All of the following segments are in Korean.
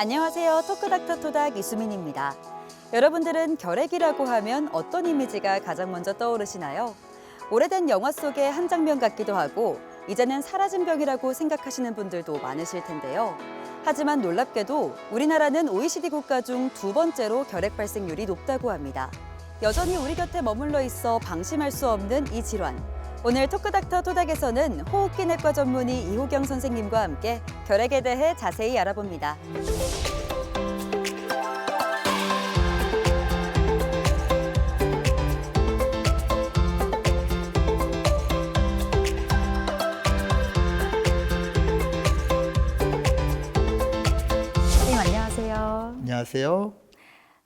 안녕하세요. 토크닥터 토닥 이수민입니다. 여러분들은 결핵이라고 하면 어떤 이미지가 가장 먼저 떠오르시나요? 오래된 영화 속의 한 장면 같기도 하고 이제는 사라진 병이라고 생각하시는 분들도 많으실 텐데요. 하지만 놀랍게도 우리나라는 OECD 국가 중 두 번째로 결핵 발생률이 높다고 합니다. 여전히 우리 곁에 머물러 있어 방심할 수 없는 이 질환. 오늘 토크닥터 토닥에서는 호흡기 내과 전문의 이호경 선생님과 함께 결핵에 대해 자세히 알아봅니다. 선생님 안녕하세요. 안녕하세요.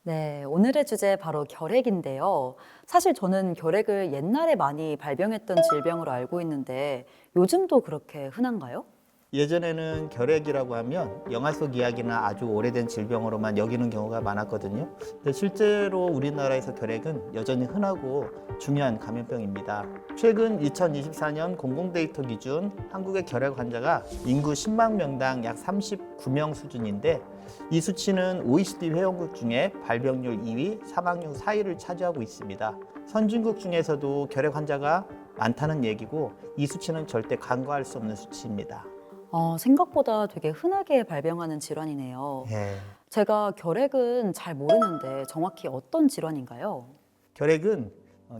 네, 오늘의 주제 바로 결핵인데요. 사실 저는 결핵을 옛날에 많이 발병했던 질병으로 알고 있는데 요즘도 그렇게 흔한가요? 예전에는 결핵이라고 하면 영화 속 이야기나 아주 오래된 질병으로만 여기는 경우가 많았거든요. 근데 실제로 우리나라에서 결핵은 여전히 흔하고 중요한 감염병입니다. 최근 2024년 공공데이터 기준 한국의 결핵 환자가 인구 10만 명당 약 39명 수준인데 이 수치는 OECD 회원국 중에 발병률 2위, 사망률 4위를 차지하고 있습니다. 선진국 중에서도 결핵 환자가 많다는 얘기고 이 수치는 절대 간과할 수 없는 수치입니다. 생각보다 되게 흔하게 발병하는 질환이네요. 예. 제가 결핵은 잘 모르는데 정확히 어떤 질환인가요? 결핵은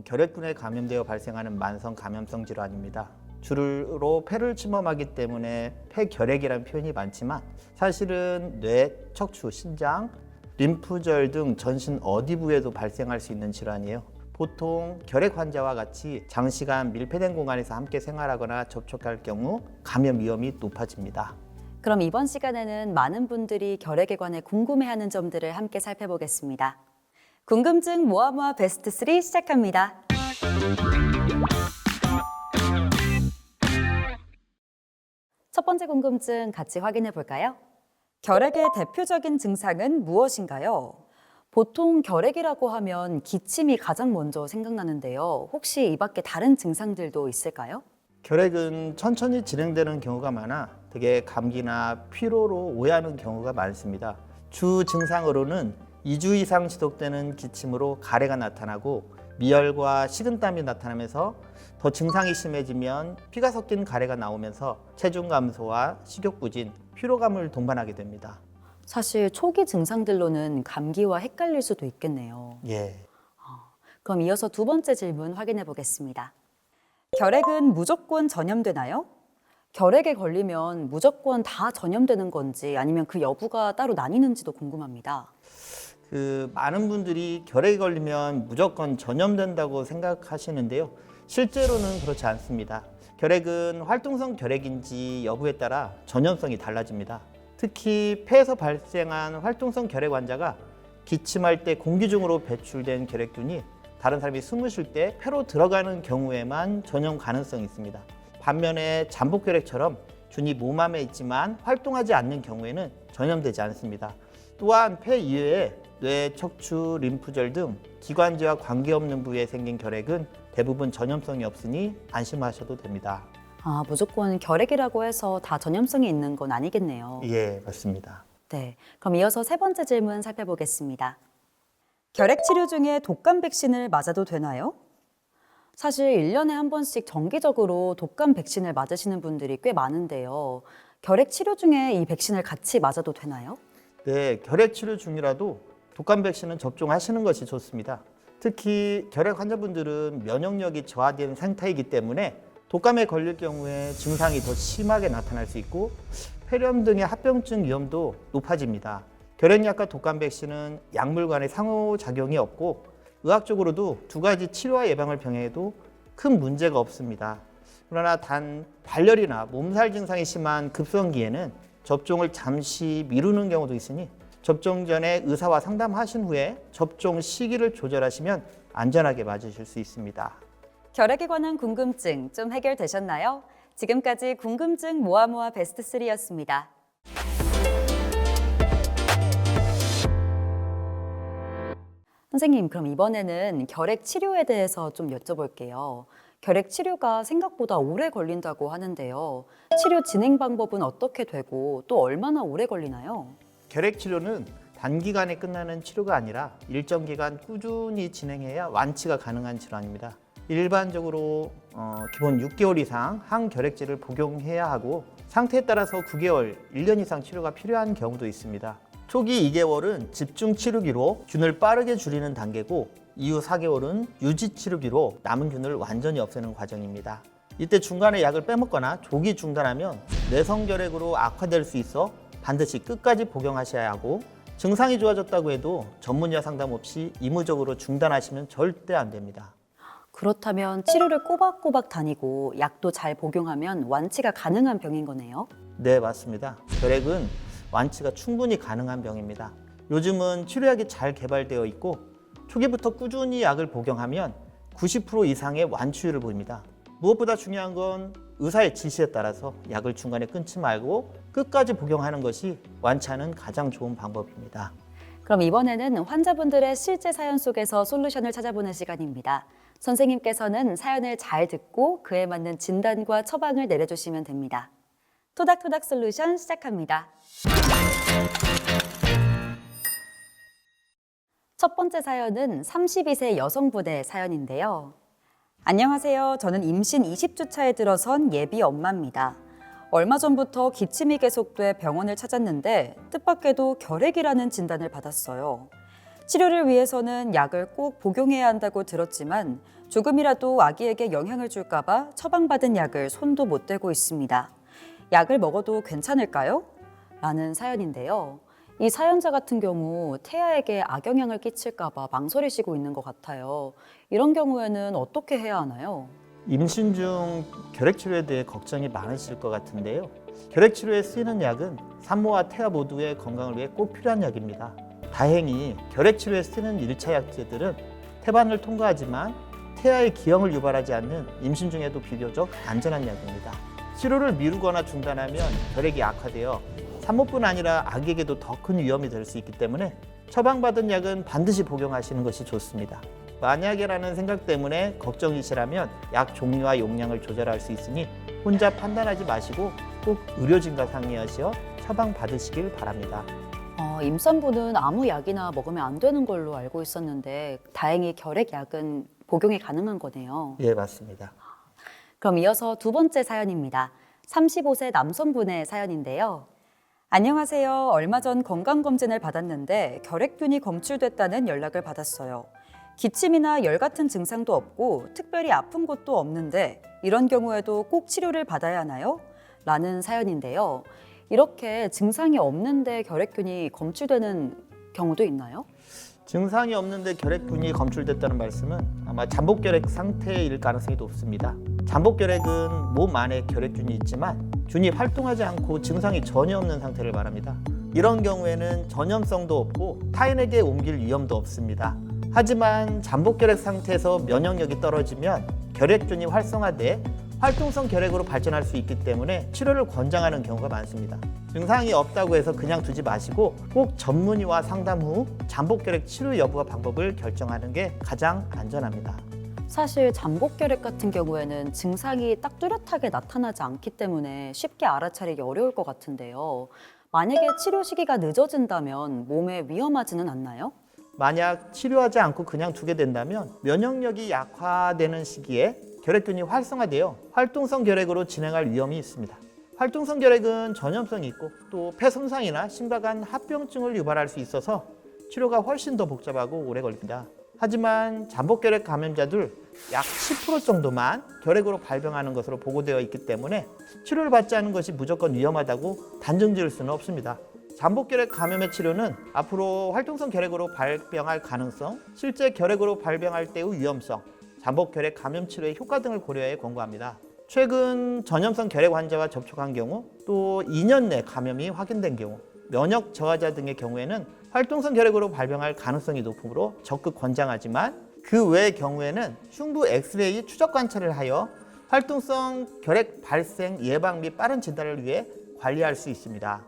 결핵균에 감염되어 발생하는 만성 감염성 질환입니다. 주로 폐를 침범하기 때문에 폐결핵이라는 표현이 많지만 사실은 뇌, 척추, 신장, 림프절 등 전신 어디 부에도 발생할 수 있는 질환이에요. 보통 결핵 환자와 같이 장시간 밀폐된 공간에서 함께 생활하거나 접촉할 경우 감염 위험이 높아집니다. 그럼 이번 시간에는 많은 분들이 결핵에 관해 궁금해하는 점들을 함께 살펴보겠습니다. 궁금증 모아 베스트 3 시작합니다. 첫 번째 궁금증 같이 확인해 볼까요? 결핵의 대표적인 증상은 무엇인가요? 보통 결핵이라고 하면 기침이 가장 먼저 생각나는데요. 혹시 이 밖에 다른 증상들도 있을까요? 결핵은 천천히 진행되는 경우가 많아 되게 감기나 피로로 오해하는 경우가 많습니다. 주 증상으로는 2주 이상 지속되는 기침으로 가래가 나타나고 미열과 식은땀이 나타나면서 더 증상이 심해지면 피가 섞인 가래가 나오면서 체중 감소와 식욕 부진, 피로감을 동반하게 됩니다. 사실 초기 증상들로는 감기와 헷갈릴 수도 있겠네요. 예. 그럼 이어서 두 번째 질문 확인해 보겠습니다. 결핵은 무조건 전염되나요? 결핵에 걸리면 무조건 다 전염되는 건지 아니면 그 여부가 따로 나뉘는지도 궁금합니다. 많은 분들이 결핵에 걸리면 무조건 전염된다고 생각하시는데요. 실제로는 그렇지 않습니다. 결핵은 활동성 결핵인지 여부에 따라 전염성이 달라집니다. 특히 폐에서 발생한 활동성 결핵 환자가 기침할 때 공기 중으로 배출된 결핵균이 다른 사람이 숨을 쉴 때 폐로 들어가는 경우에만 전염 가능성이 있습니다. 반면에 잠복 결핵처럼 균이 몸 안에 있지만 활동하지 않는 경우에는 전염되지 않습니다. 또한 폐 이외에 뇌, 척추, 림프절 등 기관지와 관계없는 부위에 생긴 결핵은 대부분 전염성이 없으니 안심하셔도 됩니다. 무조건 결핵이라고 해서 다 전염성이 있는 건 아니겠네요. 예, 맞습니다. 네, 그럼 이어서 세 번째 질문 살펴보겠습니다. 결핵 치료 중에 독감 백신을 맞아도 되나요? 사실 1년에 한 번씩 정기적으로 독감 백신을 맞으시는 분들이 꽤 많은데요. 결핵 치료 중에 이 백신을 같이 맞아도 되나요? 네, 결핵 치료 중이라도 독감 백신은 접종하시는 것이 좋습니다. 특히 결핵 환자분들은 면역력이 저하된 상태이기 때문에 독감에 걸릴 경우에 증상이 더 심하게 나타날 수 있고 폐렴 등의 합병증 위험도 높아집니다. 결핵약과 독감 백신은 약물 간의 상호작용이 없고 의학적으로도 두 가지 치료와 예방을 병행해도 큰 문제가 없습니다. 그러나 단 발열이나 몸살 증상이 심한 급성기에는 접종을 잠시 미루는 경우도 있으니 접종 전에 의사와 상담하신 후에 접종 시기를 조절하시면 안전하게 맞으실 수 있습니다. 결핵에 관한 궁금증 좀 해결되셨나요? 지금까지 궁금증 모아 베스트 3였습니다. 선생님, 그럼 이번에는 결핵 치료에 대해서 좀 여쭤볼게요. 결핵 치료가 생각보다 오래 걸린다고 하는데요. 치료 진행 방법은 어떻게 되고 또 얼마나 오래 걸리나요? 결핵 치료는 단기간에 끝나는 치료가 아니라 일정 기간 꾸준히 진행해야 완치가 가능한 질환입니다. 일반적으로 기본 6개월 이상 항결핵제를 복용해야 하고 상태에 따라서 9개월, 1년 이상 치료가 필요한 경우도 있습니다. 초기 2개월은 집중 치료기로 균을 빠르게 줄이는 단계고 이후 4개월은 유지 치료기로 남은 균을 완전히 없애는 과정입니다. 이때 중간에 약을 빼먹거나 조기 중단하면 내성결핵으로 악화될 수 있어 반드시 끝까지 복용하셔야 하고 증상이 좋아졌다고 해도 전문의 상담 없이 의무적으로 중단하시면 절대 안 됩니다. 그렇다면 치료를 꼬박꼬박 다니고 약도 잘 복용하면 완치가 가능한 병인 거네요? 네, 맞습니다. 결핵은 완치가 충분히 가능한 병입니다. 요즘은 치료약이 잘 개발되어 있고 초기부터 꾸준히 약을 복용하면 90% 이상의 완치율을 보입니다. 무엇보다 중요한 건 의사의 지시에 따라서 약을 중간에 끊지 말고 끝까지 복용하는 것이 완치하는 가장 좋은 방법입니다. 그럼 이번에는 환자분들의 실제 사연 속에서 솔루션을 찾아보는 시간입니다. 선생님께서는 사연을 잘 듣고 그에 맞는 진단과 처방을 내려주시면 됩니다. 토닥토닥 솔루션 시작합니다. 첫 번째 사연은 32세 여성분의 사연인데요. 안녕하세요. 저는 임신 20주 차에 들어선 예비 엄마입니다. 얼마 전부터 기침이 계속돼 병원을 찾았는데 뜻밖에도 결핵이라는 진단을 받았어요. 치료를 위해서는 약을 꼭 복용해야 한다고 들었지만 조금이라도 아기에게 영향을 줄까 봐 처방받은 약을 손도 못 대고 있습니다. 약을 먹어도 괜찮을까요? 라는 사연인데요. 이 사연자 같은 경우 태아에게 악영향을 끼칠까 봐 망설이시고 있는 것 같아요. 이런 경우에는 어떻게 해야 하나요? 임신 중 결핵 치료에 대해 걱정이 많으실 것 같은데요. 결핵 치료에 쓰이는 약은 산모와 태아 모두의 건강을 위해 꼭 필요한 약입니다. 다행히 결핵 치료에 쓰는 1차 약제들은 태반을 통과하지만 태아의 기형을 유발하지 않는 임신 중에도 비교적 안전한 약입니다. 치료를 미루거나 중단하면 결핵이 악화되어 산모뿐 아니라 아기에게도 더 큰 위험이 될 수 있기 때문에 처방받은 약은 반드시 복용하시는 것이 좋습니다. 만약에라는 생각 때문에 걱정이시라면 약 종류와 용량을 조절할 수 있으니 혼자 판단하지 마시고 꼭 의료진과 상의하셔 처방받으시길 바랍니다. 임산부는 아무 약이나 먹으면 안 되는 걸로 알고 있었는데 다행히 결핵약은 복용이 가능한 거네요. 예, 맞습니다. 그럼 이어서 두 번째 사연입니다. 35세 남성분의 사연인데요. 안녕하세요. 얼마 전 건강검진을 받았는데 결핵균이 검출됐다는 연락을 받았어요. 기침이나 열 같은 증상도 없고 특별히 아픈 곳도 없는데 이런 경우에도 꼭 치료를 받아야 하나요? 라는 사연인데요. 이렇게 증상이 없는데 결핵균이 검출되는 경우도 있나요? 증상이 없는데 결핵균이 검출됐다는 말씀은 아마 잠복결핵 상태일 가능성이 높습니다. 잠복결핵은 몸 안에 결핵균이 있지만 균이 활동하지 않고 증상이 전혀 없는 상태를 말합니다. 이런 경우에는 전염성도 없고 타인에게 옮길 위험도 없습니다. 하지만 잠복결핵 상태에서 면역력이 떨어지면 결핵균이 활성화돼 활동성 결핵으로 발전할 수 있기 때문에 치료를 권장하는 경우가 많습니다. 증상이 없다고 해서 그냥 두지 마시고 꼭 전문의와 상담 후 잠복결핵 치료 여부와 방법을 결정하는 게 가장 안전합니다. 사실 잠복결핵 같은 경우에는 증상이 딱 뚜렷하게 나타나지 않기 때문에 쉽게 알아차리기 어려울 것 같은데요. 만약에 치료 시기가 늦어진다면 몸에 위험하지는 않나요? 만약 치료하지 않고 그냥 두게 된다면 면역력이 약화되는 시기에 결핵균이 활성화되어 활동성 결핵으로 진행할 위험이 있습니다. 활동성 결핵은 전염성이 있고 또 폐 손상이나 심각한 합병증을 유발할 수 있어서 치료가 훨씬 더 복잡하고 오래 걸립니다. 하지만 잠복결핵 감염자들 약 10% 정도만 결핵으로 발병하는 것으로 보고되어 있기 때문에 치료를 받지 않는 것이 무조건 위험하다고 단정 지을 수는 없습니다. 잠복결핵 감염의 치료는 앞으로 활동성 결핵으로 발병할 가능성, 실제 결핵으로 발병할 때의 위험성, 잠복결핵 감염 치료의 효과 등을 고려해 권고합니다. 최근 전염성 결핵 환자와 접촉한 경우, 또 2년 내 감염이 확인된 경우, 면역 저하자 등의 경우에는 활동성 결핵으로 발병할 가능성이 높으므로 적극 권장하지만 그 외의 경우에는 흉부 엑스레이 추적 관찰을 하여 활동성 결핵 발생 예방 및 빠른 진단을 위해 관리할 수 있습니다.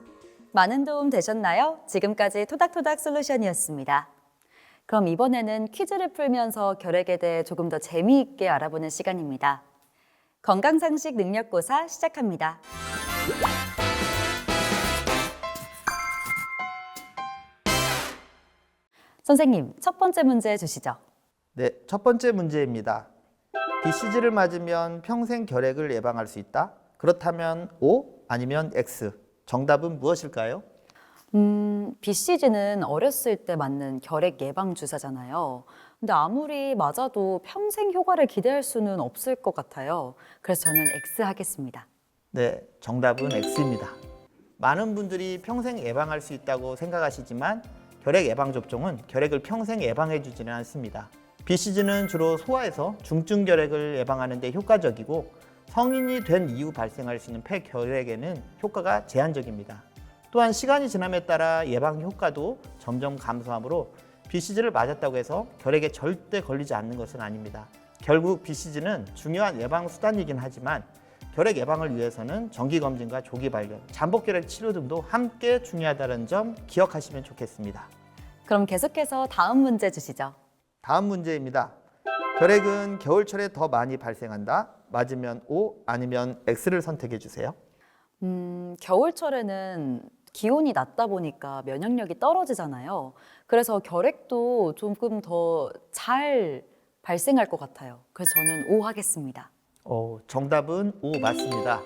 많은 도움 되셨나요? 지금까지 토닥토닥 솔루션이었습니다. 그럼 이번에는 퀴즈를 풀면서 결핵에 대해 조금 더 재미있게 알아보는 시간입니다. 건강상식 능력고사 시작합니다. 선생님, 첫 번째 문제 주시죠. 네, 첫 번째 문제입니다. BCG를 맞으면 평생 결핵을 예방할 수 있다? 그렇다면 O 아니면 X. 정답은 무엇일까요? BCG는 어렸을 때 맞는 결핵 예방 주사잖아요. 근데 아무리 맞아도 평생 효과를 기대할 수는 없을 것 같아요. 그래서 저는 X 하겠습니다. 네, 정답은 X입니다. 많은 분들이 평생 예방할 수 있다고 생각하시지만 결핵 예방 접종은 결핵을 평생 예방해 주지는 않습니다. BCG는 주로 소아에서 중증 결핵을 예방하는 데 효과적이고 성인이 된 이후 발생할 수 있는 폐결핵에는 효과가 제한적입니다. 또한 시간이 지남에 따라 예방 효과도 점점 감소하므로 BCG를 맞았다고 해서 결핵에 절대 걸리지 않는 것은 아닙니다. 결국 BCG는 중요한 예방 수단이긴 하지만 결핵 예방을 위해서는 정기검진과 조기 발견, 잠복결핵 치료 등도 함께 중요하다는 점 기억하시면 좋겠습니다. 그럼 계속해서 다음 문제 주시죠. 다음 문제입니다. 결핵은 겨울철에 더 많이 발생한다? 맞으면 O 아니면 X를 선택해 주세요. 겨울철에는 기온이 낮다 보니까 면역력이 떨어지잖아요. 그래서 결핵도 조금 더 잘 발생할 것 같아요. 그래서 저는 O 하겠습니다. 정답은 O 맞습니다.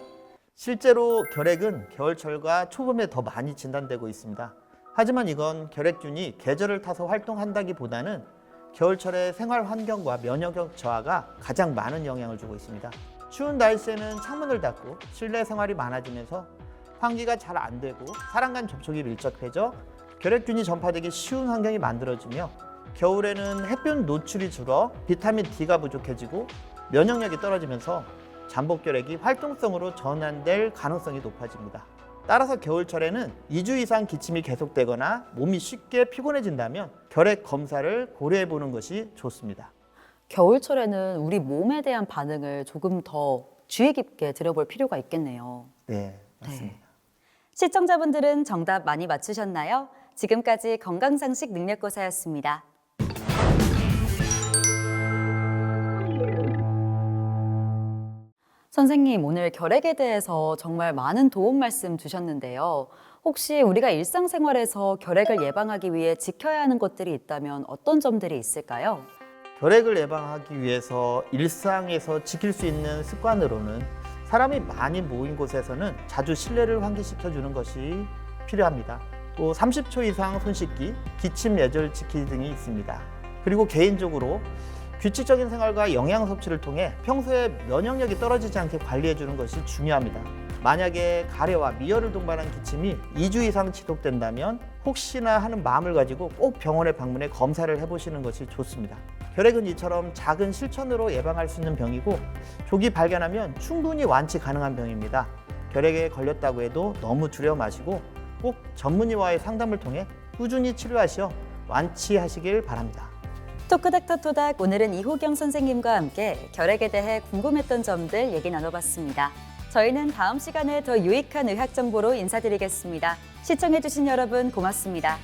실제로 결핵은 겨울철과 초봄에 더 많이 진단되고 있습니다. 하지만 이건 결핵균이 계절을 타서 활동한다기보다는 겨울철의 생활 환경과 면역력 저하가 가장 많은 영향을 주고 있습니다. 추운 날씨에는 창문을 닫고 실내 생활이 많아지면서 환기가 잘 안 되고 사람 간 접촉이 밀접해져 결핵균이 전파되기 쉬운 환경이 만들어지며 겨울에는 햇볕 노출이 줄어 비타민 D가 부족해지고 면역력이 떨어지면서 잠복결핵이 활동성으로 전환될 가능성이 높아집니다. 따라서 겨울철에는 2주 이상 기침이 계속되거나 몸이 쉽게 피곤해진다면 결핵 검사를 고려해 보는 것이 좋습니다. 겨울철에는 우리 몸에 대한 반응을 조금 더 주의 깊게 들여볼 필요가 있겠네요. 네, 맞습니다. 시청자분들은 정답 많이 맞추셨나요? 지금까지 건강상식 능력고사였습니다. 선생님, 오늘 결핵에 대해서 정말 많은 도움 말씀 주셨는데요. 혹시 우리가 일상생활에서 결핵을 예방하기 위해 지켜야 하는 것들이 있다면 어떤 점들이 있을까요? 결핵을 예방하기 위해서 일상에서 지킬 수 있는 습관으로는 사람이 많이 모인 곳에서는 자주 실내를 환기시켜 주는 것이 필요합니다. 또 30초 이상 손 씻기, 기침 예절 지키기 등이 있습니다. 그리고 개인적으로 규칙적인 생활과 영양 섭취를 통해 평소에 면역력이 떨어지지 않게 관리해 주는 것이 중요합니다. 만약에 가래와 미열을 동반한 기침이 2주 이상 지속된다면 혹시나 하는 마음을 가지고 꼭 병원에 방문해 검사를 해보시는 것이 좋습니다. 결핵은 이처럼 작은 실천으로 예방할 수 있는 병이고 조기 발견하면 충분히 완치 가능한 병입니다. 결핵에 걸렸다고 해도 너무 두려워 마시고 꼭 전문의와의 상담을 통해 꾸준히 치료하시어 완치하시길 바랍니다. 토크닥터토닥, 오늘은 이호경 선생님과 함께 결핵에 대해 궁금했던 점들 얘기 나눠봤습니다. 저희는 다음 시간에 더 유익한 의학 정보로 인사드리겠습니다. 시청해주신 여러분 고맙습니다.